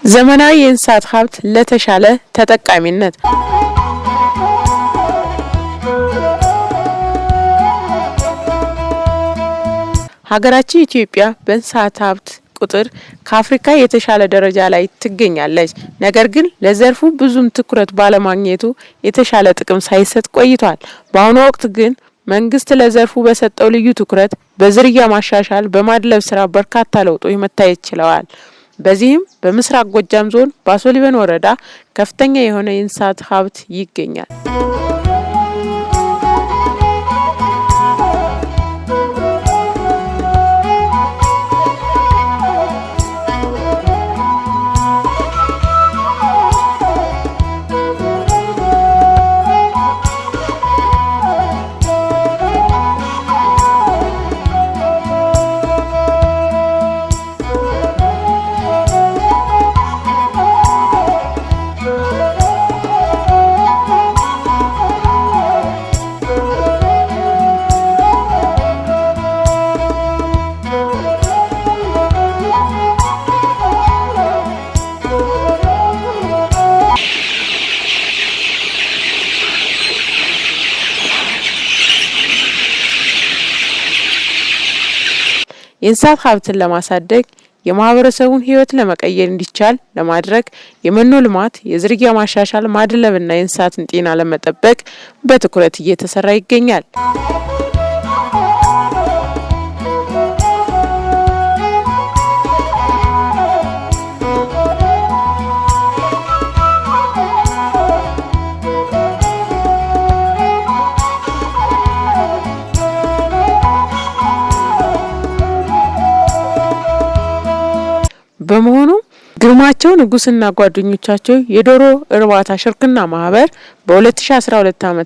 ዘመናዊ የእንስሳት ሀብት ለተሻለ ተጠቃሚነት ሀገራችን ኢትዮጵያ በእንስሳት ሀብት ቁጥር ከአፍሪካ የተሻለ ደረጃ ላይ ትገኛለች። ነገር ግን ለዘርፉ ብዙም ትኩረት ባለማግኘቱ የተሻለ ጥቅም ሳይሰጥ ቆይቷል። በአሁኑ ወቅት ግን መንግስት ለዘርፉ በሰጠው ልዩ ትኩረት በዝርያ ማሻሻል በማድለብ ስራ በርካታ ለውጦች መታየት ችለዋል። በዚህም በምስራቅ ጎጃም ዞን ባሶ ሊበን ወረዳ ከፍተኛ የሆነ የእንስሳት ሀብት ይገኛል። የእንስሳት ሀብትን ለማሳደግ የማህበረሰቡን ህይወት ለመቀየር እንዲቻል ለማድረግ የመኖ ልማት፣ የዝርያ ማሻሻል፣ ማድለብና የእንስሳትን ጤና ለመጠበቅ በትኩረት እየተሰራ ይገኛል። በመሆኑ ግርማቸው ንጉስና ጓደኞቻቸው የዶሮ እርባታ ሽርክና ማህበር በ2012 ዓ.ም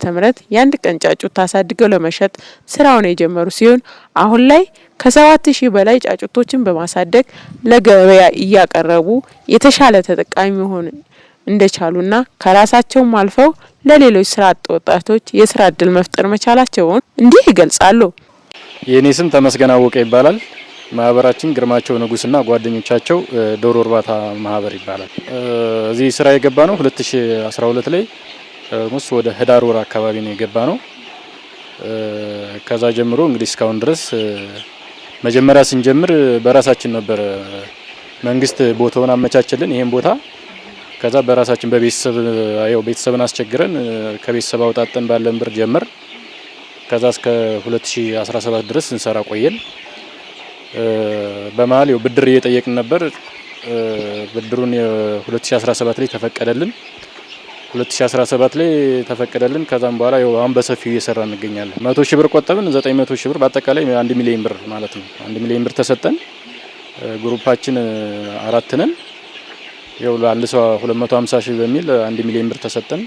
የአንድ ቀን ጫጩት አሳድገው ለመሸጥ ስራውን የጀመሩ ሲሆን አሁን ላይ ከ7000 በላይ ጫጩቶችን በማሳደግ ለገበያ እያቀረቡ የተሻለ ተጠቃሚ መሆን እንደቻሉና ከራሳቸውም አልፈው ለሌሎች ስራ አጥ ወጣቶች የስራ እድል መፍጠር መቻላቸውን እንዲህ ይገልጻሉ። የኔ ስም ተመስገን አወቀ ይባላል። ማህበራችን ግርማቸው ንጉስና ጓደኞቻቸው ዶሮ እርባታ ማህበር ይባላል። እዚህ ስራ የገባ ነው 2012 ላይ ሙስ ወደ ህዳር ወር አካባቢ ነው የገባ ነው። ከዛ ጀምሮ እንግዲህ እስካሁን ድረስ መጀመሪያ ስንጀምር በራሳችን ነበር። መንግስት ቦታውን አመቻችልን ይሄን ቦታ። ከዛ በራሳችን ቤተሰብን አስቸግረን ከቤተሰብ አውጣጠን ባለን ብር ጀመር። ከዛ እስከ 2017 ድረስ እንሰራ ቆየን። በመሃል ብድር እየጠየቅን ነበር። ብድሩን 2017 ላይ ተፈቀደልን። 2017 ላይ ተፈቀደልን። ከዛም በኋላ አሁን በሰፊው እየሰራ እንገኛለን። 100,000 ብር ቆጠብን፣ 900,000 ብር በአጠቃላይ 1 ሚሊዮን ብር ማለት ነው። 1 ሚሊዮን ብር ተሰጠን። ግሩፓችን 4 ነን። ለአንድ ሰው 250,000 በሚል 1 ሚሊዮን ብር ተሰጠን።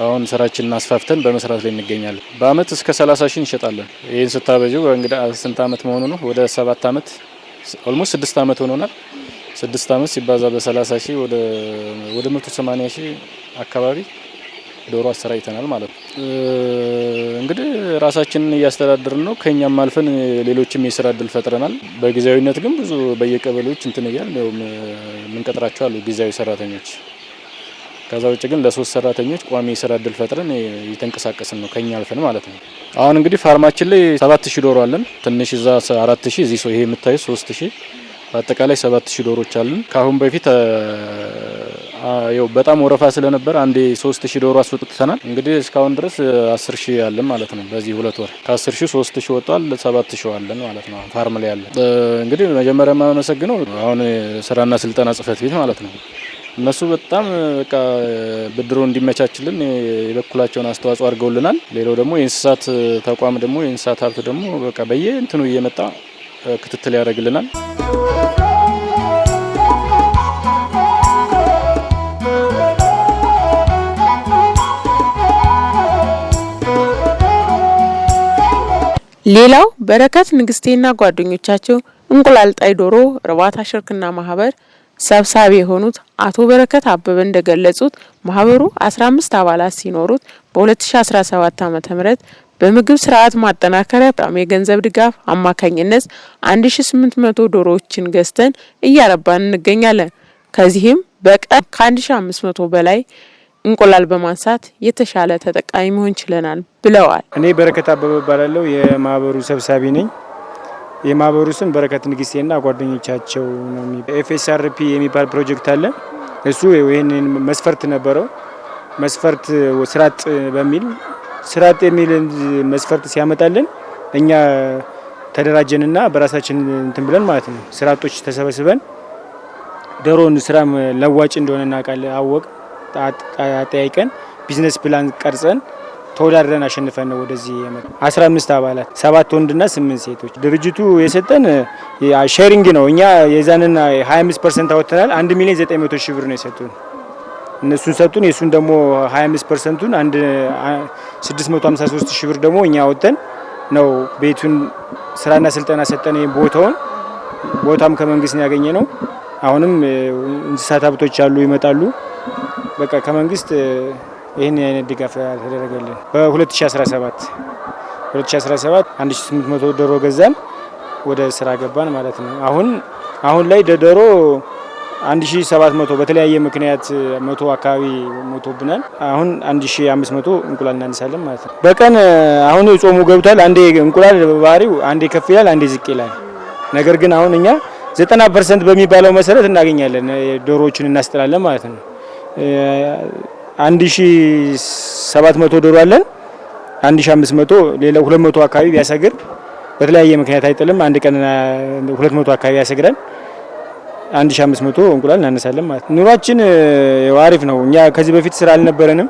አሁን ስራችንን አስፋፍተን በመስራት ላይ እንገኛለን። በአመት እስከ 30,000 እንሸጣለን። ይሄን ስታበጁ እንግዲህ ስንት አመት መሆኑ ነው? ወደ 7 አመት ኦልሞስት 6 አመት ሆኖናል። 6 አመት ሲባዛ በ30,000 ወደ 180,000 አካባቢ ዶሮ አሰራይተናል ማለት ነው። እንግዲህ ራሳችንን እያስተዳደርን ነው። ከኛም አልፈን ሌሎችም የስራ እድል ፈጥረናል። በጊዜያዊነት ግን ብዙ በየቀበሌዎች እንትን እያልን የምንቀጥራቸው አሉ ጊዜያዊ ሰራተኞች። ከዛ ውጭ ግን ለሶስት ሰራተኞች ቋሚ የስራ እድል ፈጥረን እየተንቀሳቀስን ነው ከኛ አልፈን ማለት ነው። አሁን እንግዲህ ፋርማችን ላይ 7000 ዶሮ አለን። ትንሽ እዛ 4000 እዚህ ይሄ የምታዩት 3000 በአጠቃላይ 7000 ዶሮች አለን። ካሁን በፊት በጣም ወረፋ ስለነበር አንዴ 3000 ዶሮ አስወጥተናል። እንግዲህ እስካሁን ድረስ 10000 አለን ማለት ነው። በዚህ 2 ወር ከ10000 3000 ወጣል፣ 7000 አለን ማለት ነው ፋርም ላይ ያለ። እንግዲህ መጀመሪያ የማመሰግነው አሁን ስራና ስልጠና ጽህፈት ቤት ማለት ነው። እነሱ በጣም በቃ ብድሩ እንዲመቻችልን የበኩላቸውን አስተዋጽኦ አድርገውልናል። ሌላው ደግሞ የእንስሳት ተቋም ደግሞ የእንስሳት ሀብት ደግሞ በቃ በየእንትኑ እየመጣ ክትትል ያደርግልናል። ሌላው በረከት ንግስቴና ጓደኞቻቸው እንቁላል ጣይ ዶሮ እርባታ ሽርክና ማህበር ሰብሳቢ የሆኑት አቶ በረከት አበበ እንደገለጹት ማህበሩ 15 አባላት ሲኖሩት በ2017 ዓ.ም በምግብ ስርዓት ማጠናከሪያ የገንዘብ ድጋፍ አማካኝነት 1800 ዶሮዎችን ገዝተን እያረባን እንገኛለን። ከዚህም በቀን ከ1500 በላይ እንቁላል በማንሳት የተሻለ ተጠቃሚ መሆን ችለናል ብለዋል። እኔ በረከት አበበ እባላለሁ። የማህበሩ ሰብሳቢ ነኝ። የማህበሩ ስም በረከት ንግስቴና ጓደኞቻቸው ነው። ኤፍኤስአርፒ የሚባል ፕሮጀክት አለ። እሱ ይሄንን መስፈርት ነበረው። መስፈርት ስራጥ በሚል ስራጥ የሚል መስፈርት ሲያመጣልን እኛ ተደራጀንና በራሳችን እንትን ብለን ማለት ነው ስራጦች ተሰበስበን ዶሮን ስራም ለዋጭ እንደሆነ እናውቃለን። አወቅ አጠያይቀን ቢዝነስ ፕላን ቀርጸን ተወዳድረን አሸንፈን ነው ወደዚህ የመጣ 15 አባላት 7 ወንድና 8 ሴቶች። ድርጅቱ የሰጠን ሼሪንግ ነው። እኛ የዛንና 25% አወጥተናል። 1,900,000 ብር ነው የሰጡን። እነሱን ሰጡን። የሱን ደግሞ 25%ቱን 653,000 ብር ደግሞ እኛ አወጥተን ነው ቤቱን ስራና ስልጠና ሰጠን። ቦታም ከመንግስት ነው ያገኘ ነው። አሁንም እንስሳት ሀብቶች አሉ ይመጣሉ። በቃ ከመንግስት ይሄን አይነት ድጋፍ ተደረገልን። በ2017 1800 ዶሮ ገዛን፣ ወደ ስራ ገባን ማለት ነው። አሁን ላይ ዶሮ 1700 በተለያየ ምክንያት 100 አካባቢ ሞቶብናል። አሁን 1500 እንቁላል እናነሳለን ማለት ነው በቀን። አሁን ጾሙ ገብቷል። አንዴ እንቁላል ባህሪው አንዴ ከፍ ይላል፣ አንዴ ዝቅ ይላል። ነገር ግን አሁን እኛ 90% በሚባለው መሰረት እናገኛለን። ዶሮዎችን እናስጥላለን ማለት ነው። 1700 ዶሮ አለን። 1500 ሌላው 200 አካባቢ ቢያሰግር በተለያየ ምክንያት አይጥልም። አንድ ቀን 200 አካባቢ ያሰግራል። 1500 እንቁላል እናነሳለን ማለት ነው። ኑሯችን አሪፍ ነው። እኛ ከዚህ በፊት ስራ አልነበረንም።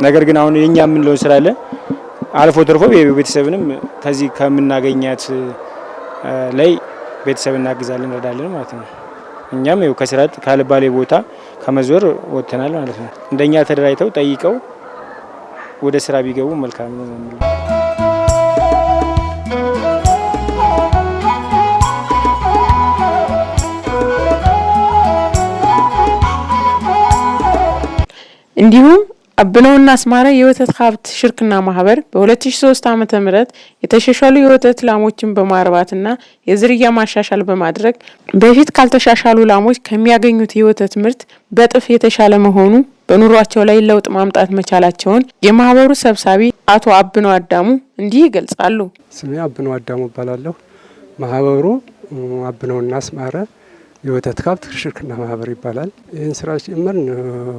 ነገር ግን አሁን የኛ የምንለው ስራ አለ። አልፎ ተርፎ ቤተሰብንም ከዚህ ከምናገኛት ላይ ቤተሰብ እናግዛለን፣ እንረዳለን ማለት ነው። እኛም ይኸው ከስራት ካልባሌ ቦታ ከመዞር ወጥተናል ማለት ነው። እንደኛ ተደራጅተው ጠይቀው ወደ ስራ ቢገቡ መልካም ነው። እንዲሁም አብነውና አስማረ የወተት ሀብት ሽርክና ማህበር በ2003 ዓመተ ምህረት የተሻሻሉ የወተት ላሞችን በማርባትና የዝርያ ማሻሻል በማድረግ በፊት ካልተሻሻሉ ላሞች ከሚያገኙት የወተት ምርት በጥፍ የተሻለ መሆኑ በኑሯቸው ላይ ለውጥ ማምጣት መቻላቸውን የማህበሩ ሰብሳቢ አቶ አብነው አዳሙ እንዲህ ይገልጻሉ። ስሜ አብነው አዳሙ እባላለሁ። ማህበሩ አብነውና አስማረ የወተት ሀብት ሽርክና ማህበር ይባላል። ይህን ስራ ጀመርን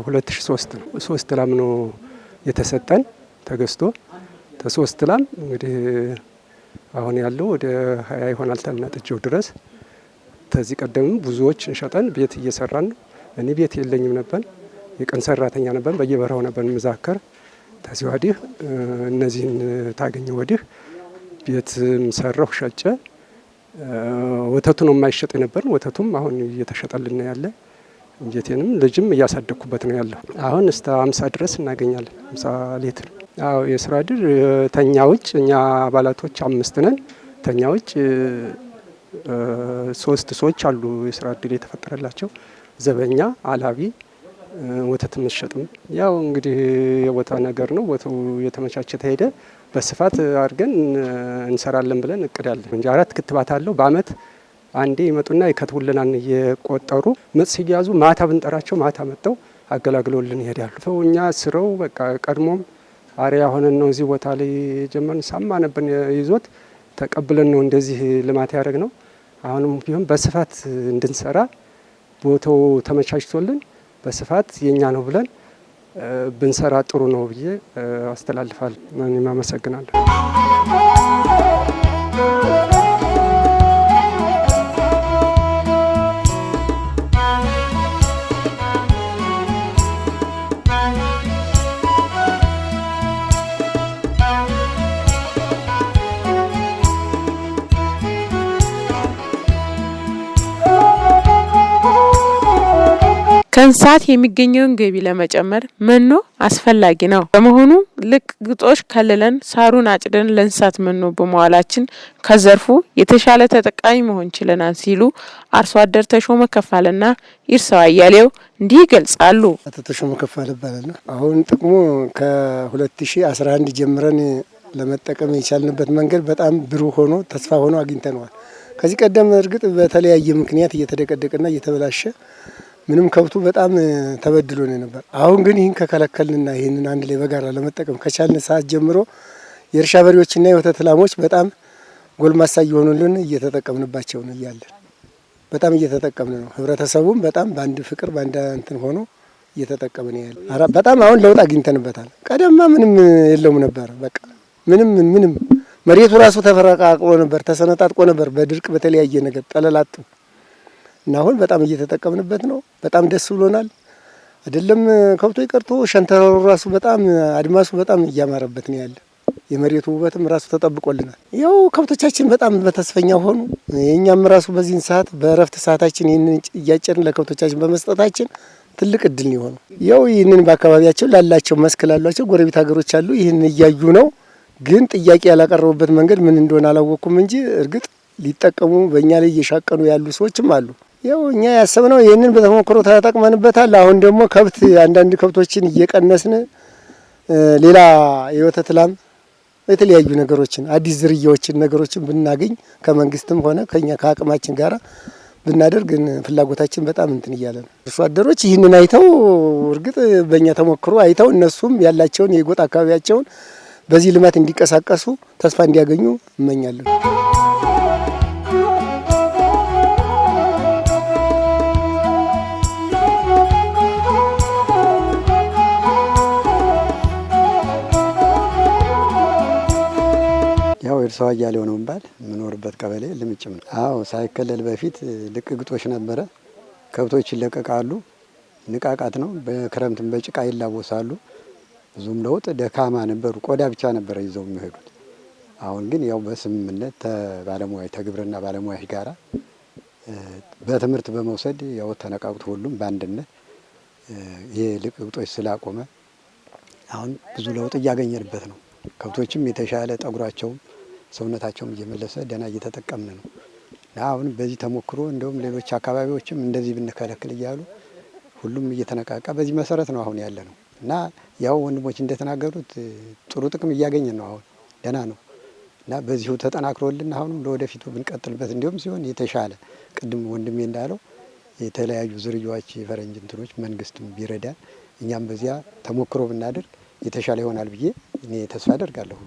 2003 ነው። 3 ላም ነው የተሰጠን ተገዝቶ። ከ3 ላም እንግዲህ አሁን ያለው ወደ 20 ይሆናል ተልናጥጆው ድረስ። ከዚህ ቀደም ብዙዎች እንሸጠን ቤት እየሰራን ነው። እኔ ቤት የለኝም ነበር፣ የቀን ሰራተኛ ነበር፣ በየበረሃው ነበር መዛከር። ከዚህ ወዲህ እነዚህን ታገኘ ወዲህ ቤት ሰራሁ፣ ሸጨ። ወተቱ ነው የማይሸጥ ነበር። ወተቱም አሁን እየተሸጠልን ያለ። እንጀቴንም ልጅም እያሳደኩበት ነው ያለው። አሁን እስከ 50 ድረስ እናገኛለን፣ 50 ሊትር። አዎ የስራ ድር ተኛ ውጭ እኛ አባላቶች 5 ነን። ተኛ ውጭ 3 ሰዎች አሉ የስራ ድር የተፈጠረላቸው፣ ዘበኛ፣ አላቢ፣ ወተት መስሸጥም። ያው እንግዲህ የቦታ ነገር ነው። ቦታው የተመቻቸ ተሄደ በስፋት አድርገን እንሰራለን ብለን እቅዳለን እንጂ 4 ክትባት አለው። በአመት አንዴ ይመጡና ይከትቡልናል እየቆጠሩ። ምጥ ሲያዙ ማታ ብንጠራቸው ማታ መጥተው አገላግለውልን ይሄዳሉ። እኛ ስራው በቃ ቀድሞም አሪያ ሆነን ነው እዚህ ቦታ ላይ ጀመርን። ሳማ ነበር ይዞት ተቀብለን ነው እንደዚህ ልማት ያደረግ ነው። አሁንም ቢሆን በስፋት እንድንሰራ ቦታው ተመቻችቶልን በስፋት የኛ ነው ብለን ብንሰራ ጥሩ ነው ብዬ አስተላልፋለሁ። እኔም አመሰግናለሁ። ከእንስሳት የሚገኘውን ገቢ ለመጨመር መኖ አስፈላጊ ነው። በመሆኑ ልቅ ግጦሽ ከልለን ሳሩን አጭደን ለእንስሳት መኖ በመዋላችን ከዘርፉ የተሻለ ተጠቃሚ መሆን ችለናል ሲሉ አርሶ አደር ተሾመ ከፋለና ይርሳው አያሌው እንዲህ ይገልጻሉ። ተሾመ ከፋለ እባላለሁ። አሁን ጥቅሙ ከ2011 ጀምረን ለመጠቀም የቻልንበት መንገድ በጣም ብሩህ ሆኖ ተስፋ ሆኖ አግኝተነዋል። ከዚህ ቀደም እርግጥ በተለያየ ምክንያት እየተደቀደቀና እየተበላሸ ምንም ከብቱ በጣም ተበድሎ ነው ነበር። አሁን ግን ይህን ከከለከልንና ይህንን አንድ ላይ በጋራ ለመጠቀም ከቻልን ሰዓት ጀምሮ የእርሻ በሬዎችና የወተት ላሞች በጣም ጎልማሳ እየሆኑልን እየተጠቀምንባቸው ነው እያለን በጣም እየተጠቀምን ነው። ህብረተሰቡም በጣም በአንድ ፍቅር በአንድ እንትን ሆኖ እየተጠቀምን ያለ በጣም አሁን ለውጥ አግኝተንበታል። ቀደማ ምንም የለውም ነበር። በቃ ምንም መሬቱ ራሱ ተፈረቃቅሎ ነበር፣ ተሰነጣጥቆ ነበር በድርቅ በተለያየ ነገር ጠለላጡ እና አሁን በጣም እየተጠቀምንበት ነው። በጣም ደስ ብሎናል። አይደለም ከብቶ ይቀርቶ ሸንተረሩ ራሱ በጣም አድማሱ በጣም እያማረበት ነው ያለ። የመሬቱ ውበትም ራሱ ተጠብቆልናል። ያው ከብቶቻችን በጣም በተስፈኛ ሆኑ። የኛም ራሱ በዚህን ሰዓት በእረፍት ሰዓታችን ይህንን እያጨርን ለከብቶቻችን በመስጠታችን ትልቅ እድል ነው የሆነው። ያው ይህንን በአካባቢያቸው ላላቸው መስክ ላሏቸው ጎረቤት ሀገሮች አሉ። ይህን እያዩ ነው። ግን ጥያቄ ያላቀረቡበት መንገድ ምን እንደሆነ አላወቅኩም እንጂ እርግጥ ሊጠቀሙ በእኛ ላይ እየሻቀኑ ያሉ ሰዎችም አሉ። ያው እኛ ያሰብነው ይህንን በተሞክሮ ተጠቅመንበታል። አሁን ደግሞ ከብት አንዳንድ ከብቶችን እየቀነስን ሌላ የወተት ላም የተለያዩ ነገሮችን አዲስ ዝርያዎችን ነገሮችን ብናገኝ ከመንግስትም ሆነ ከኛ ከአቅማችን ጋራ ብናደርግ ፍላጎታችን በጣም እንትን እያለ ነው። አርሶ አደሮች ይህንን አይተው እርግጥ በእኛ ተሞክሮ አይተው እነሱም ያላቸውን የጎጥ አካባቢያቸውን በዚህ ልማት እንዲቀሳቀሱ ተስፋ እንዲያገኙ እመኛለሁ። ያው እርሷ አያሌው ነው ባል የምኖርበት ቀበሌ ልምጭም ነው። አዎ ሳይከለል በፊት ልቅ ግጦሽ ነበረ። ከብቶች ይለቀቃሉ። ንቃቃት ነው። በክረምትም በጭቃ ይላወሳሉ። ብዙም ለውጥ ደካማ ነበሩ። ቆዳ ብቻ ነበረ ይዘው የሚሄዱት። አሁን ግን ያው በስምምነት ተባለሙያ ተግብርና ባለሙያዎች ጋራ በትምህርት በመውሰድ ያው ተነቃቅቶ ሁሉም በአንድነት ይሄ ልቅ ግጦሽ ስላቆመ አሁን ብዙ ለውጥ እያገኘንበት ነው። ከብቶችም የተሻለ ጠጉራቸውም ሰውነታቸውም እየመለሰ ደህና እየተጠቀምን ነው። አሁን በዚህ ተሞክሮ እንደውም ሌሎች አካባቢዎችም እንደዚህ ብንከለክል እያሉ ሁሉም እየተነቃቃ በዚህ መሰረት ነው አሁን ያለ ነው እና ያው ወንድሞች እንደተናገሩት ጥሩ ጥቅም እያገኘን ነው። አሁን ደህና ነው እና በዚሁ ተጠናክሮልን አሁንም ለወደፊቱ ብንቀጥልበት እንዲሁም ሲሆን የተሻለ ቅድም ወንድሜ እንዳለው የተለያዩ ዝርያዎች የፈረንጅ እንትኖች መንግስትም ቢረዳን እኛም በዚያ ተሞክሮ ብናደርግ የተሻለ ይሆናል ብዬ እኔ ተስፋ አደርጋለሁ።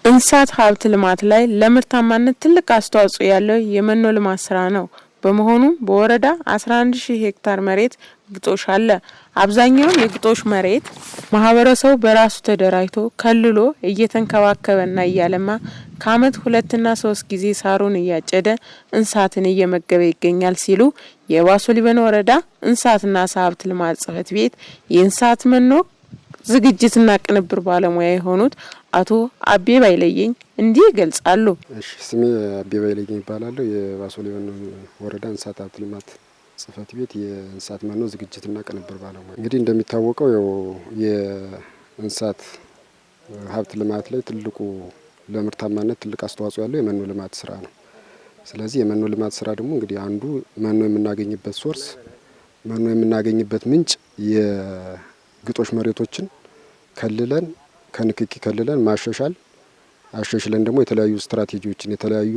እንስሳት ሀብት ልማት ላይ ለምርታማነት ትልቅ አስተዋጽኦ ያለው የመኖ ልማት ስራ ነው። በመሆኑ በወረዳ 11000 ሄክታር መሬት ግጦሽ አለ። አብዛኛውን የግጦሽ መሬት ማህበረሰቡ በራሱ ተደራጅቶ ከልሎ እየተንከባከበና እያለማ ከአመት 2 እና 3 ጊዜ ሳሩን እያጨደ እንስሳትን እየመገበ ይገኛል ሲሉ የባሶ ሊበን ወረዳ እንስሳትና ዓሳ ሀብት ልማት ጽሕፈት ቤት የእንስሳት መኖ ዝግጅትና ቅንብር ባለሙያ የሆኑት አቶ አቤ ባይለየኝ እንዲህ ይገልጻሉ። እሺ፣ ስሜ አቤ ባይለየኝ ይባላል። የባሶ ሊበን ወረዳ እንስሳት ሀብት ልማት ጽሕፈት ቤት የእንስሳት መኖ ዝግጅትና ቅንብር ባለሙያ። እንግዲህ እንደሚታወቀው ያው የእንስሳት ሀብት ልማት ላይ ትልቁ ለምርታማነት ትልቅ አስተዋጽኦ ያለው የመኖ ልማት ስራ ነው። ስለዚህ የመኖ ልማት ስራ ደግሞ እንግዲህ አንዱ መኖ የምናገኝበት ሶርስ መኖ የምናገኝበት ምንጭ የግጦሽ መሬቶችን ከልለን ከንክኪ ከልለን ማሻሻል አሻሽለን ደግሞ የተለያዩ ስትራቴጂዎችን የተለያዩ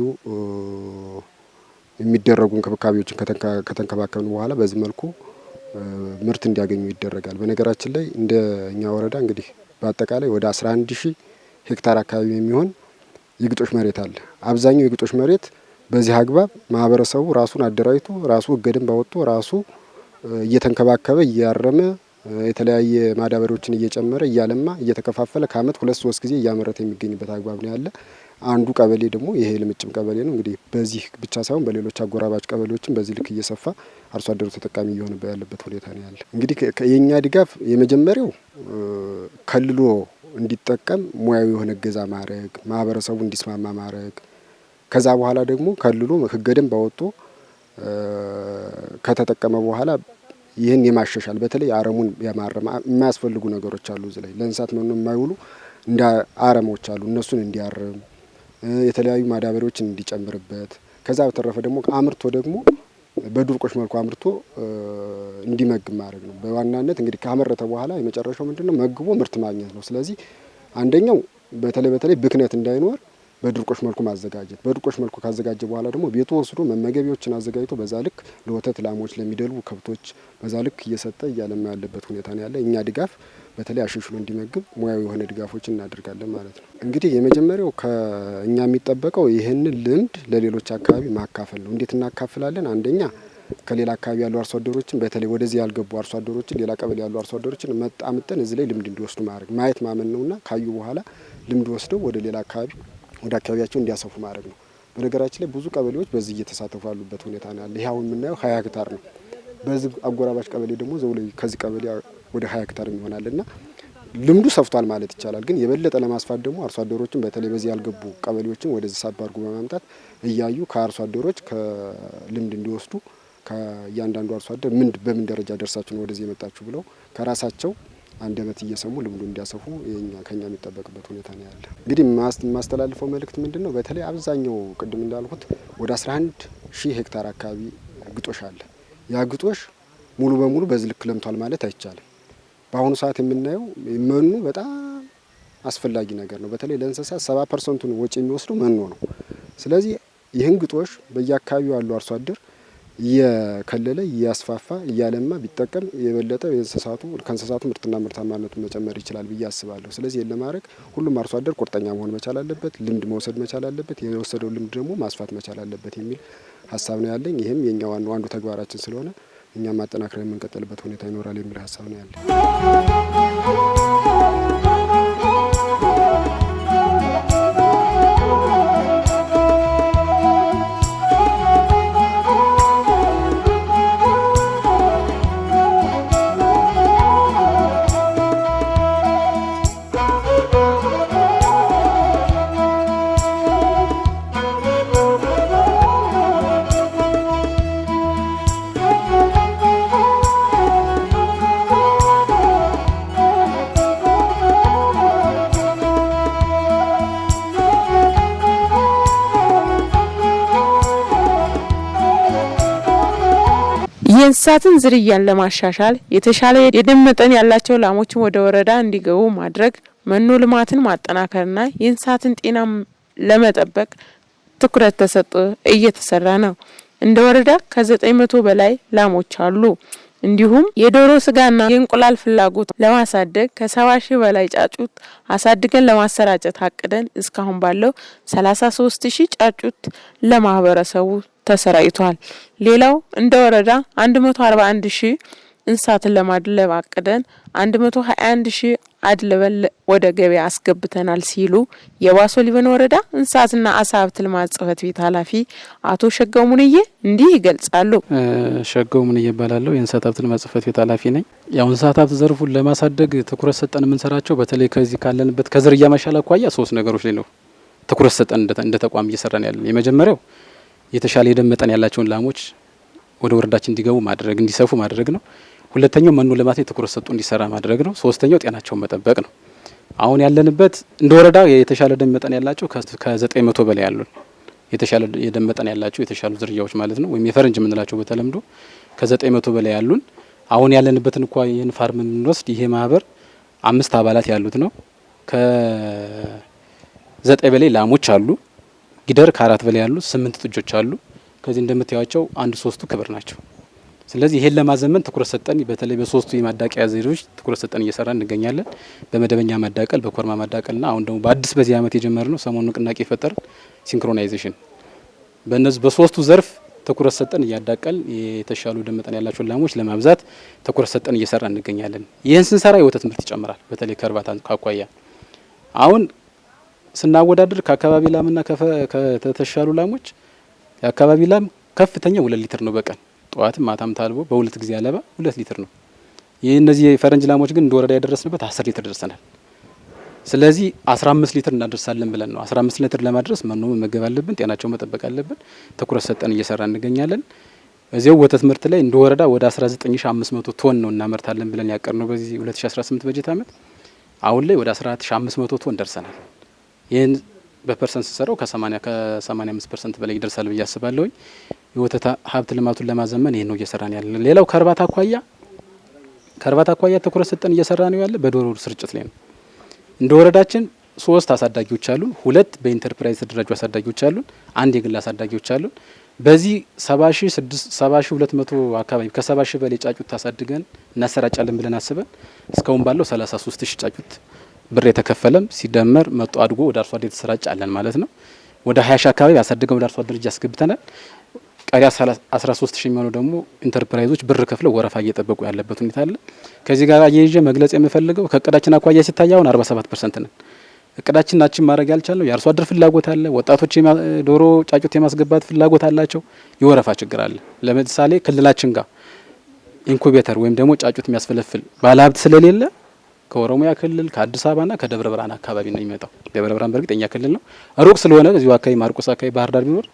የሚደረጉ እንክብካቤዎችን ከተንከባከብን በኋላ በዚህ መልኩ ምርት እንዲያገኙ ይደረጋል። በነገራችን ላይ እንደ እኛ ወረዳ እንግዲህ በአጠቃላይ ወደ 11000 ሄክታር አካባቢ የሚሆን የግጦሽ መሬት አለ። አብዛኛው የግጦሽ መሬት በዚህ አግባብ ማህበረሰቡ ራሱን አደራጅቶ ራሱ እገድን ባወጥቶ ራሱ እየተንከባከበ እያረመ የተለያየ ማዳበሪያዎችን እየጨመረ እያለማ እየተከፋፈለ ከአመት 2-3 ጊዜ እያመረተ የሚገኝበት አግባብ ነው ያለ። አንዱ ቀበሌ ደግሞ ይሄ ልምጭም ቀበሌ ነው። እንግዲህ በዚህ ብቻ ሳይሆን በሌሎች አጎራባች ቀበሌዎችም በዚህ ልክ እየሰፋ አርሶ አደሩ ተጠቃሚ እየሆነ ያለበት ሁኔታ ነው ያለ። እንግዲህ የኛ ድጋፍ የመጀመሪያው ከልሎ እንዲጠቀም ሙያዊ የሆነ እገዛ ማድረግ፣ ማህበረሰቡ እንዲስማማ ማድረግ፣ ከዛ በኋላ ደግሞ ከልሎ ህገ ደንብ አወጥቶ ከተጠቀመ በኋላ ይህን የማሻሻል በተለይ አረሙን የማረም የማያስፈልጉ ነገሮች አሉ። እዚህ ላይ ለእንስሳት መኖ የማይውሉ እንደ አረሞች አሉ። እነሱን እንዲያርም የተለያዩ ማዳበሪያዎችን እንዲጨምርበት ከዛ በተረፈ ደግሞ አምርቶ ደግሞ በድርቆሽ መልኩ አምርቶ እንዲመግብ ማድረግ ነው። በዋናነት እንግዲህ ካመረተ በኋላ የመጨረሻው ምንድነው መግቦ ምርት ማግኘት ነው። ስለዚህ አንደኛው በተለይ ብክነት እንዳይኖር በድርቆሽ መልኩ ማዘጋጀት። በድርቆሽ መልኩ ካዘጋጀ በኋላ ደግሞ ቤቱ ወስዶ መመገቢያዎችን አዘጋጅቶ በዛ ልክ ለወተት ላሞች ለሚደልቡ ከብቶች በዛ ልክ እየሰጠ እያለማ ያለበት ሁኔታ ነው ያለ። እኛ ድጋፍ በተለይ አሽሽሎ እንዲመግብ ሙያዊ የሆነ ድጋፎችን እናደርጋለን ማለት ነው። እንግዲህ የመጀመሪያው ከእኛ የሚጠበቀው ይህንን ልምድ ለሌሎች አካባቢ ማካፈል ነው። እንዴት እናካፍላለን? አንደኛ ከሌላ አካባቢ ያሉ አርሶ አደሮችን በተለይ ወደዚህ ያልገቡ አርሶ አደሮችን ሌላ ቀበሌ ያሉ አርሶ አደሮችን አምጥተን እዚህ ላይ ልምድ እንዲወስዱ ማድረግ ማየት ማመን ነውና ካዩ በኋላ ልምድ ወስደው ወደ ሌላ አካባቢ ወደ አካባቢያቸው እንዲያሰፉ ማድረግ ነው። በነገራችን ላይ ብዙ ቀበሌዎች በዚህ እየተሳተፉ ያሉበት ሁኔታ ነው ያለ። ይሄ አሁን የምናየው 20 ሄክታር ነው። በዚህ አጎራባች ቀበሌ ደግሞ ዘውላይ ከዚህ ቀበሌ ወደ 20 ሄክታር ይሆናልና ልምዱ ሰፍቷል ማለት ይቻላል። ግን የበለጠ ለማስፋት ደግሞ አርሶ አደሮችን በተለይ በዚህ ያልገቡ ቀበሌዎችን ወደዚህ ሳብ አድርጎ በማምጣት እያዩ ከአርሶ አደሮች ከልምድ እንዲወስዱ ከእያንዳንዱ አርሶ አደር በምን ደረጃ ደርሳችሁ ነው ወደዚህ የመጣችሁ ብለው ከራሳቸው አንደበት እየሰሙ ልምዱ እንዲያሰፉ ከኛ የሚጠበቅበት ሁኔታ ነው ያለ። እንግዲህ ማስተላልፈው መልእክት ምንድነው? በተለይ አብዛኛው ቅድም እንዳልኩት ወደ 11,000 ሄክታር አካባቢ ግጦሽ አለ። ያ ግጦሽ ሙሉ በሙሉ በዚህ ልክ ለምቷል ማለት አይቻልም። በአሁኑ ሰዓት የምናየው መኖ በጣም አስፈላጊ ነገር ነው። በተለይ ለእንስሳት 70% ወጪ የሚወስዱ መኖ ነው። ስለዚህ ይህን ግጦሽ በየአካባቢው ያለው አርሶ አደር እየከለለ እያስፋፋ እያለማ ቢጠቀም የበለጠ ከእንስሳቱ ምርትና ምርታማነቱን መጨመር ይችላል ብዬ አስባለሁ። ስለዚህ ይህን ለማድረግ ሁሉም አርሶ አደር ቁርጠኛ መሆን መቻል አለበት፣ ልምድ መውሰድ መቻል አለበት፣ የወሰደው ልምድ ደግሞ ማስፋት መቻል አለበት የሚል ሀሳብ ነው ያለኝ። ይህም የኛ አንዱ ተግባራችን ስለሆነ እኛም ማጠናከር የምንቀጥልበት ሁኔታ ይኖራል የሚል ሀሳብ ነው ያለኝ። የእንስሳትን ዝርያን ለማሻሻል የተሻለ የደም መጠን ያላቸው ላሞችን ወደ ወረዳ እንዲገቡ ማድረግ፣ መኖ ልማትን ማጠናከርና የእንስሳትን ጤና ለመጠበቅ ትኩረት ተሰጥቶ እየተሰራ ነው። እንደ ወረዳ ከ900 በላይ ላሞች አሉ። እንዲሁም የዶሮ ስጋና የእንቁላል ፍላጎት ለማሳደግ ከ70,000 በላይ ጫጩት አሳድገን ለማሰራጨት አቅደን እስካሁን ባለው 33,000 ጫጩት ለማህበረሰቡ ተሰራይቷል። ሌላው እንደ ወረዳ 141,000 እንስሳትን ለማድለብ አቅደን 121,000 አድልበን ወደ ገበያ አስገብተናል ሲሉ የባሶ ሊበን ወረዳ እንስሳትና አሳ ሀብት ልማት ጽሕፈት ቤት ኃላፊ አቶ ሸጋው ሙንዬ እንዲህ ይገልጻሉ። ሸጋው ሙንዬ እባላለሁ። የእንስሳት ሀብት ልማት ጽሕፈት ቤት ኃላፊ ነኝ። ያው እንስሳት ሀብት ዘርፉን ለማሳደግ ትኩረት ሰጠን የምንሰራቸው በተለይ ከዚህ ካለንበት ከዝርያ ማሻሻል አኳያ 3 ነገሮች ላይ ነው ትኩረት ሰጠን እንደ ተቋም እየሰራን ያለን። የመጀመሪያው የተሻለ የደም መጠን ያላቸውን ላሞች ወደ ወረዳችን እንዲገቡ ማድረግ እንዲሰፉ ማድረግ ነው። ሁለተኛው መኖ ልማት ላይ ትኩረት ሰጥቶ እንዲሰራ ማድረግ ነው። ሶስተኛው ጤናቸውን መጠበቅ ነው። አሁን ያለንበት እንደ ወረዳ የተሻለ ደም መጠን ያላቸው ከ900 በላይ ያሉን የተሻለ የደም መጠን ያላቸው የተሻሉ ዝርያዎች ማለት ነው፣ ወይም የፈረንጅ የምንላቸው በተለምዶ ከ900 በላይ ያሉን። አሁን ያለንበትን እንኳን ይህን ፋርም የምንወስድ ይሄ ማህበር 5 አባላት ያሉት ነው። ከ9 በላይ ላሞች አሉ። ጊደር ከ4 በላይ ያሉ 8 ጥጆች አሉ። ከዚህ እንደምታዩቸው 1/3 ክብር ናቸው። ስለዚህ ይሄን ለማዘመን ትኩረት ሰጠን በተለይ በ3ቱ የማዳቀያ ዘዴዎች ትኩረት ሰጠን እየሰራ እንገኛለን። በመደበኛ ማዳቀል፣ በኮርማ ማዳቀልና አሁን ደግሞ በአዲስ በዚህ አመት የጀመርነው ሰሞኑን ንቅናቄ ፈጠር ሲንክሮናይዜሽን በእነዚህ በ3ቱ ዘርፍ ትኩረት ሰጠን እያዳቀል የተሻሉ ደም መጠን ያላቸው ላሞች ለማብዛት ትኩረት ሰጠን እየሰራ እንገኛለን። ይህን ስንሰራ የወተት ምርት ይጨምራል። በተለይ ከእርባታ ካኳያ አሁን ስናወዳድር ከአካባቢ ላምና ከተሻሉ ላሞች የአካባቢ ላም ከፍተኛ 2 ሊትር ነው በቀን ጠዋትም ማታም ታልቦ በ2 ጊዜ ያለባ 2 ሊትር ነው። ይህ እነዚህ የፈረንጅ ላሞች ግን እንደወረዳ ያደረስንበት 10 ሊትር ደርሰናል። ስለዚህ 15 ሊትር እናደርሳለን ብለን ነው። 15 ሊትር ለማድረስ መኖ መመገብ አለብን፣ ጤናቸው መጠበቅ አለብን። ትኩረት ሰጠን እየሰራ እንገኛለን። እዚያው ወተት ምርት ላይ እንደ ወረዳ ወደ 19500 ቶን ነው እናመርታለን ብለን ያቀርነው በዚህ 2018 በጀት አመት። አሁን ላይ ወደ 14500 ቶን ደርሰናል። ይህን በፐርሰንት ሲሰራው ከ85% በላይ ይደርሳል ብዬ አስባለሁ። የወተት ሀብት ልማቱን ለማዘመን ይሄን ነው እየሰራን ያለን። ሌላው ከእርባታ አኳያ ትኩረት ሰጠን እየሰራ ነው ያለ በዶሮ ስርጭት ላይ ነው። እንደ ወረዳችን 3 አሳዳጊዎች አሉን። 2 በኢንተርፕራይዝ የተደራጁ አሳዳጊዎች አሉን። 1 የግል አሳዳጊዎች አሉን። በዚህ 70200 አካባቢ ከ70000 በላይ ጫጩት ታሳድገን እናሰራጫለን ብለን አስበን እስካሁን ባለው 33000 ጫጩት ብር የተከፈለም ሲደመር መጥቶ አድጎ ወደ አርሶ አደር የተሰራጫለን ማለት ነው። ወደ 20000 አካባቢ አሳድገን ወደ አርሶ አደር ያስገብተናል። ቀሪ 13000 የሚሆነው ደግሞ ኢንተርፕራይዞች ብር ከፍለው ወረፋ እየጠበቁ ያለበት ሁኔታ አለ። ከዚህ ጋር አያይዤ መግለጽ የምፈልገው ከእቅዳችን አኳያ ሲታይ አሁን 47% ነን። እቅዳችንን ማድረግ ያልቻለው የአርሶ አደር ፍላጎት አለ። ወጣቶች ዶሮ ጫጩት የማስገባት ፍላጎት አላቸው። የወረፋ ችግር አለ። ለምሳሌ ክልላችን ጋር ኢንኩቤተር ወይም ደግሞ ጫጩት የሚያስፈለፍል ባለሀብት ስለሌለ ከኦሮሚያ ክልል ከአዲስ አበባና ከደብረ ብርሃን አካባቢ ነው የሚመጣው። ደብረ ብርሃን በእርግጠኛ ክልል ነው፣ ሩቅ ስለሆነ እዚሁ አካባቢ ማርቆስ አካባቢ ባህር ዳር ቢኖር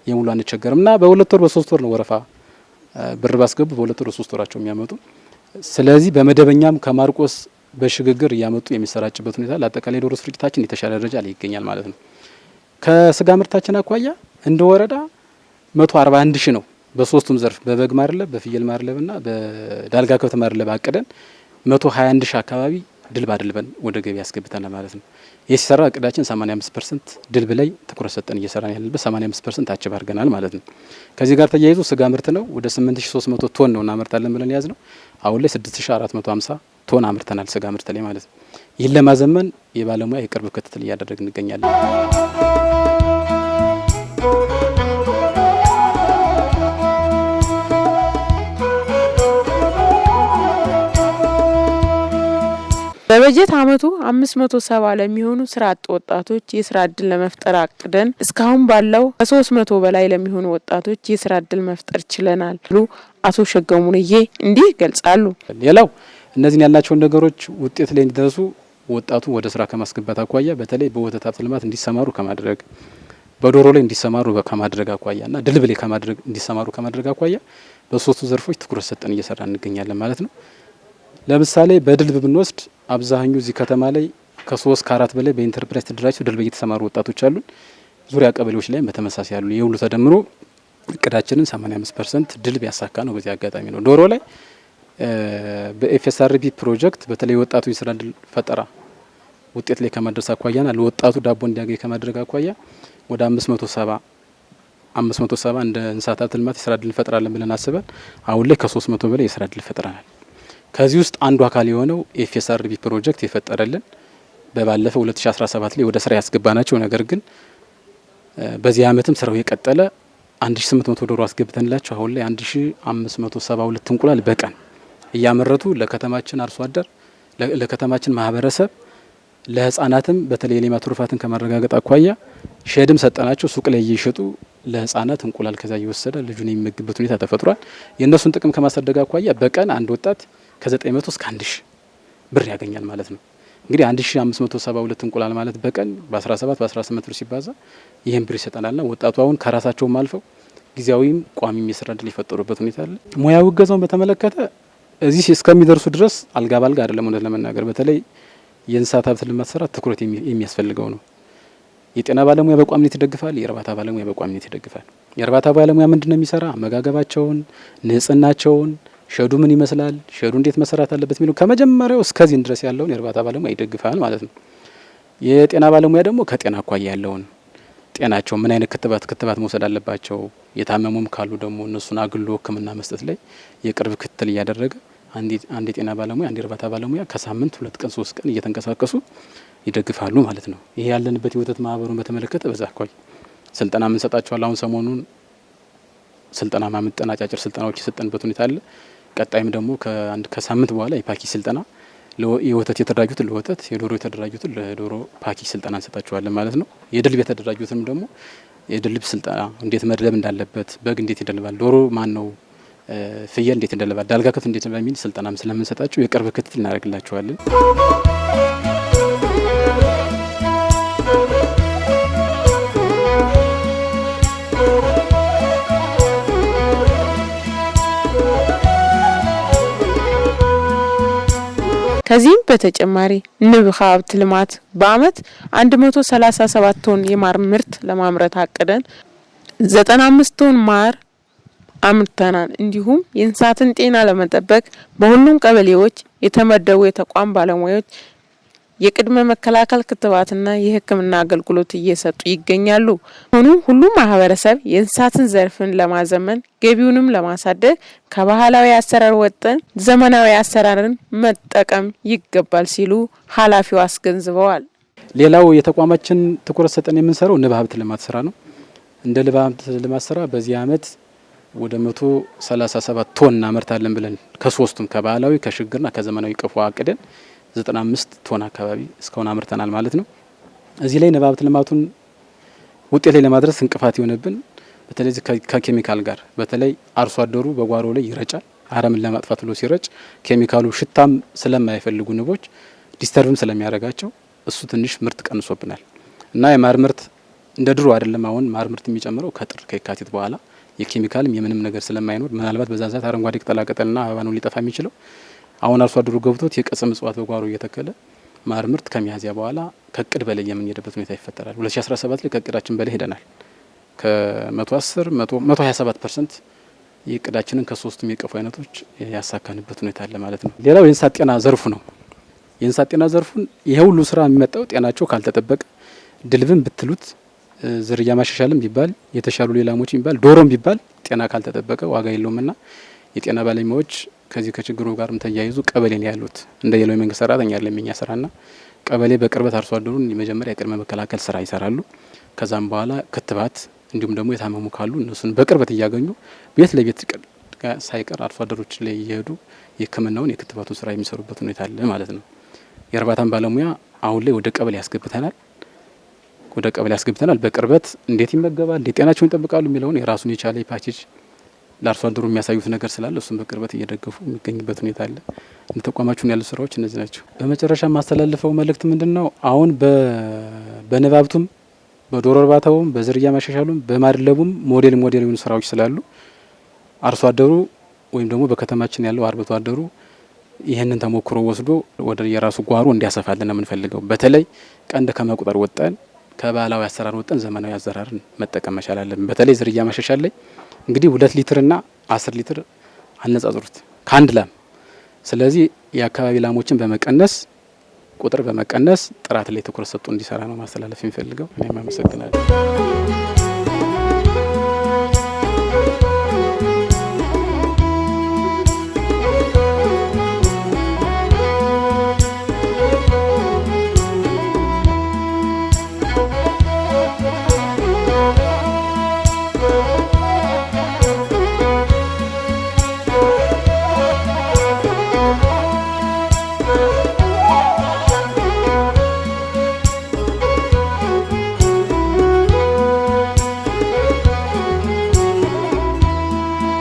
የሙሉ አንቸገርምና በ2 ወር በ3 ወር ነው ወረፋ ብር ባስገቡ በ2 ወር በ3 ወራቸው የሚያመጡ። ስለዚህ በመደበኛም ከማርቆስ በሽግግር እያመጡ የሚሰራጭበት ሁኔታ ለአጠቃላይ ዶሮ ስርጭታችን የተሻለ ደረጃ ላይ ይገኛል ማለት ነው። ከስጋ ምርታችን አኳያ እንደ ወረዳ 141000 ነው በሶስቱም ዘርፍ በበግ ማርለብ፣ በፍየል ማርለብና በዳልጋ ከብት ማርለብ አቅደን 121000 አካባቢ ድልብ አድልበን ወደ ገበያ ያስገብተናል ማለት ነው። ይህ ሲሰራ እቅዳችን 85% ድልብ ላይ ትኩረት ሰጠን እየሰራን ያለበት 85% አችብ አድርገናል ማለት ነው። ከዚህ ጋር ተያይዞ ስጋ ምርት ነው ወደ 8300 ቶን ነው እናመርታለን ብለን ያዝ ነው። አሁን ላይ 6450 ቶን አምርተናል ስጋ ምርት ላይ ማለት ነው። ይህን ለማዘመን የባለሙያ የቅርብ ክትትል እያደረግን እንገኛለን። በበጀት አመቱ 570 ለሚሆኑ ስራ አጥ ወጣቶች የስራ እድል ለመፍጠር አቅደን እስካሁን ባለው ከ300 በላይ ለሚሆኑ ወጣቶች የስራ እድል መፍጠር ችለናል ብሎ አቶ ሸገሙንዬ እንዲህ ገልጻሉ። ሌላው እነዚህን ያላቸውን ነገሮች ውጤት ላይ እንዲደርሱ ወጣቱ ወደ ስራ ከማስገባት አኳያ በተለይ በወተት ሀብት ልማት እንዲሰማሩ ከማድረግ በዶሮ ላይ እንዲሰማሩ ከማድረግ አኳያና ድልብ ላይ ከማድረግ እንዲሰማሩ ከማድረግ አኳያ በሶስቱ ዘርፎች ትኩረት ሰጠን እየሰራ እንገኛለን ማለት ነው። ለምሳሌ በድልብ ብንወስድ አብዛኛው እዚህ ከተማ ላይ ከ3 ከ4 በላይ በኢንተርፕራይዝ ተደራጅተው ድልብ እየተሰማሩ ወጣቶች አሉ። ዙሪያ ቀበሌዎች ላይ በተመሳሳይ ያሉ የሁሉ ተደምሮ እቅዳችንን 85% ድልብ ያሳካ ነው። በዚህ አጋጣሚ ነው ዶሮ ላይ በኤፍኤስአርፒ ፕሮጀክት በተለይ ወጣቱ የስራ እድል ፈጠራ ውጤት ላይ ከማድረስ አኳያና ለወጣቱ ዳቦ እንዲያገኝ ከማድረግ አኳያ ወደ 570 እንደ እንስሳት ሀብት ልማት የስራ እድል ፈጥራለን ብለን አስበን አሁን ላይ ከ300 በላይ የስራ እድል ፈጥረናል። ከዚህ ውስጥ አንዱ አካል የሆነው ኤፍኤስአርፒ ፕሮጀክት የፈጠረልን በባለፈው 2017 ላይ ወደ ስራ ያስገባናቸው ነገር ግን በዚህ አመትም ስራው የቀጠለ 1800 ዶሮ አስገብተንላቸው አሁን ላይ 1572 እንቁላል በቀን እያመረቱ ለከተማችን አርሶ አደር ለከተማችን ማህበረሰብ ለህፃናትም በተለይ የሌማት ትሩፋትን ከማረጋገጥ አኳያ ሼድም ሰጠናቸው። ሱቅ ላይ እየሸጡ ለህፃናት እንቁላል ከዛ እየወሰደ ልጁን የሚመግብበት ሁኔታ ተፈጥሯል። የእነሱን ጥቅም ከማሳደግ አኳያ በቀን አንድ ወጣት ከ900 እስከ 1000 ብር ያገኛል ማለት ነው። እንግዲህ 1572 እንቁላል ማለት በቀን በ17 በ18 ብር ሲባዛ ይህን ብር ይሰጠናልና ወጣቱ አሁን ከራሳቸውም አልፈው ጊዜያዊም ቋሚም የስራ እድል የፈጠሩበት ሁኔታ አለ። ሙያዊ እገዛውን በተመለከተ እዚህ እስከሚደርሱ ድረስ አልጋ ባልጋ አይደለም። እውነት ለመናገር በተለይ የእንስሳት ሀብት ልማት ስራ ትኩረት የሚያስፈልገው ነው። የጤና ባለሙያ በቋሚነት ይደግፋል። የእርባታ ባለሙያ በቋሚነት ይደግፋል። የእርባታ ባለሙያ ምንድነው የሚሰራ? አመጋገባቸውን፣ ንጽህናቸውን፣ ሸዱ ምን ይመስላል፣ ሸዱ እንዴት መሰራት አለበት የሚለው ከመጀመሪያው እስከዚህ ድረስ ያለውን የእርባታ ባለሙያ ይደግፋል ማለት ነው። የጤና ባለሙያ ደግሞ ከጤና አኳያ ያለውን ጤናቸው ምን አይነት ክትባት መውሰድ አለባቸው፣ የታመሙም ካሉ ደግሞ እነሱን አግሎ ሕክምና መስጠት ላይ የቅርብ ክትትል እያደረገ አንድ የጤና ባለሙያ አንድ የእርባታ ባለሙያ ከሳምንት 2 ቀን 3 ቀን እየተንቀሳቀሱ ይደግፋሉ ማለት ነው። ይሄ ያለንበት የወተት ማህበሩን በተመለከተ በዛ አኳያ ስልጠና የምንሰጣቸዋል። አሁን ሰሞኑን ስልጠና ማመጠን አጫጭር ስልጠናዎች የሰጠንበት ሁኔታ አለ። ቀጣይም ደግሞ ከሳምንት በኋላ የፓኬጅ ስልጠና የወተት የተደራጁትን ለወተት የዶሮ የተደራጁትን ለዶሮ ፓኬጅ ስልጠና እንሰጣቸዋለን ማለት ነው። የድልብ የተደራጁትንም ደግሞ የድልብ ስልጠና እንዴት መድለብ እንዳለበት፣ በግ እንዴት ይደልባል፣ ዶሮ ማን ነው፣ ፍየል እንዴት ይደልባል፣ ዳልጋ ከብት እንዴት በሚል ስልጠናም ስለምንሰጣቸው የቅርብ ክትትል እናደርግላቸዋለን። ከዚህም በተጨማሪ ንብ ሀብት ልማት በአመት 137 ቶን የማር ምርት ለማምረት አቅደን 95 ቶን ማር አምርተናል። እንዲሁም የእንስሳትን ጤና ለመጠበቅ በሁሉም ቀበሌዎች የተመደቡ የተቋም ባለሙያዎች የቅድመ መከላከል ክትባትና የሕክምና አገልግሎት እየሰጡ ይገኛሉ። ሆኖም ሁሉም ማህበረሰብ የእንስሳትን ዘርፍን ለማዘመን ገቢውንም ለማሳደግ ከባህላዊ አሰራር ወጥተን ዘመናዊ አሰራርን መጠቀም ይገባል ሲሉ ኃላፊው አስገንዝበዋል። ሌላው የተቋማችን ትኩረት ሰጠን የምንሰራው ንብ ሀብት ልማት ስራ ነው። እንደ ንብ ሀብት ልማት ስራ በዚህ አመት ወደ 137 ቶን እናመርታለን ብለን ከሶስቱም ከባህላዊ ከሽግግርና ከዘመናዊ ቀፎ አቅደን 95 ቶን አካባቢ እስካሁን አምርተናል ማለት ነው። እዚህ ላይ ንብ ሀብት ልማቱን ውጤት ላይ ለማድረስ እንቅፋት የሆነብን በተለይ ከኬሚካል ጋር በተለይ አርሶ አደሩ በጓሮ ላይ ይረጫል። አረምን ለማጥፋት ብሎ ሲረጭ ኬሚካሉ ሽታም ስለማይፈልጉ ንቦች ዲስተርብም ስለሚያደርጋቸው እሱ ትንሽ ምርት ቀንሶብናል እና የማር ምርት እንደ ድሮ አይደለም። አሁን ማር ምርት የሚጨምረው ከጥር ከየካቲት በኋላ የኬሚካልም የምንም ነገር ስለማይኖር ምናልባት በዛ ሰዓት አረንጓዴ ቅጠላቅጠልና አበባ ነው ሊጠፋ የሚችለው። አሁን አርሶ አደሩ ገብቶት የቀጽም እጽዋት በጓሮ እየተከለ ማር ምርት ከሚያዝያ በኋላ ከእቅድ በላይ የምንሄድበት ሁኔታ ይፈጠራል። 2017 ላይ ከእቅዳችን በላይ ሄደናል። ከ110 127% የእቅዳችንን ከሶስቱም የቀፎ አይነቶች ያሳካንበት ሁኔታ አለ ማለት ነው። ሌላው የእንስሳት ጤና ዘርፉ ነው። የእንስሳት ጤና ዘርፉን ይሄ ሁሉ ስራ የሚመጣው ጤናቸው ካልተጠበቀ ድልብም ብትሉት ዝርያ ማሻሻልም ቢባል የተሻሉ ሌላሞች ቢባል ዶሮም ቢባል ጤና ካልተጠበቀ ዋጋ የለውምና የጤና ባለሙያዎች ከዚህ ከችግሩ ጋርም ተያይዙ ቀበሌ ላይ ያሉት እንደ ሌላው የመንግስት ሰራተኛ ያለ የኛ ስራና ቀበሌ በቅርበት አርሶ አደሩን የመጀመሪያ የቅድመ መከላከል ስራ ይሰራሉ። ከዛም በኋላ ክትባት እንዲሁም ደግሞ የታመሙ ካሉ እነሱን በቅርበት እያገኙ ቤት ለቤት ሳይቀር አርሶ አደሮች ላይ እየሄዱ የሕክምናውን የክትባቱን ስራ የሚሰሩበት ሁኔታ አለ ማለት ነው። የእርባታን ባለሙያ አሁን ላይ ወደ ቀበሌ ያስገብተናል። በቅርበት እንዴት ይመገባል፣ እንዴት ጤናቸውን ይጠብቃሉ የሚለውን የራሱን የቻለ ፓኬጅ ለአርሶ አደሩ የሚያሳዩት ነገር ስላለ እሱም በቅርበት እየደገፉ የሚገኝበት ሁኔታ አለ። እንደ ተቋማችን ያሉ ስራዎች እነዚህ ናቸው። በመጨረሻ ማስተላልፈው መልእክት ምንድነው? አሁን በንብ ሀብቱም በዶሮ እርባታውም በዝርያ ማሻሻሉም በማድለቡም ሞዴል የሆኑ ስራዎች ስላሉ አርሶ አደሩ ወይም ደግሞ በከተማችን ያለው አርብቶ አደሩ ይህንን ተሞክሮ ወስዶ ወደ የራሱ ጓሮ እንዲያሰፋልን ነው የምንፈልገው። በተለይ ቀንድ ከመቁጠር ወጣን ከባህላዊ አሰራር ወጣን ዘመናዊ አሰራርን መጠቀም መቻል አለብን። በተለይ ዝርያ ማሻሻል ላይ እንግዲህ 2 ሊትርና 10 ሊትር አነጻጽሩት ከአንድ ላም። ስለዚህ የአካባቢ ላሞችን በመቀነስ ቁጥር በመቀነስ ጥራት ላይ ትኩረት ሰጥቶ እንዲሰራ ነው ማስተላለፍ የሚፈልገው። እኔም አመሰግናለሁ።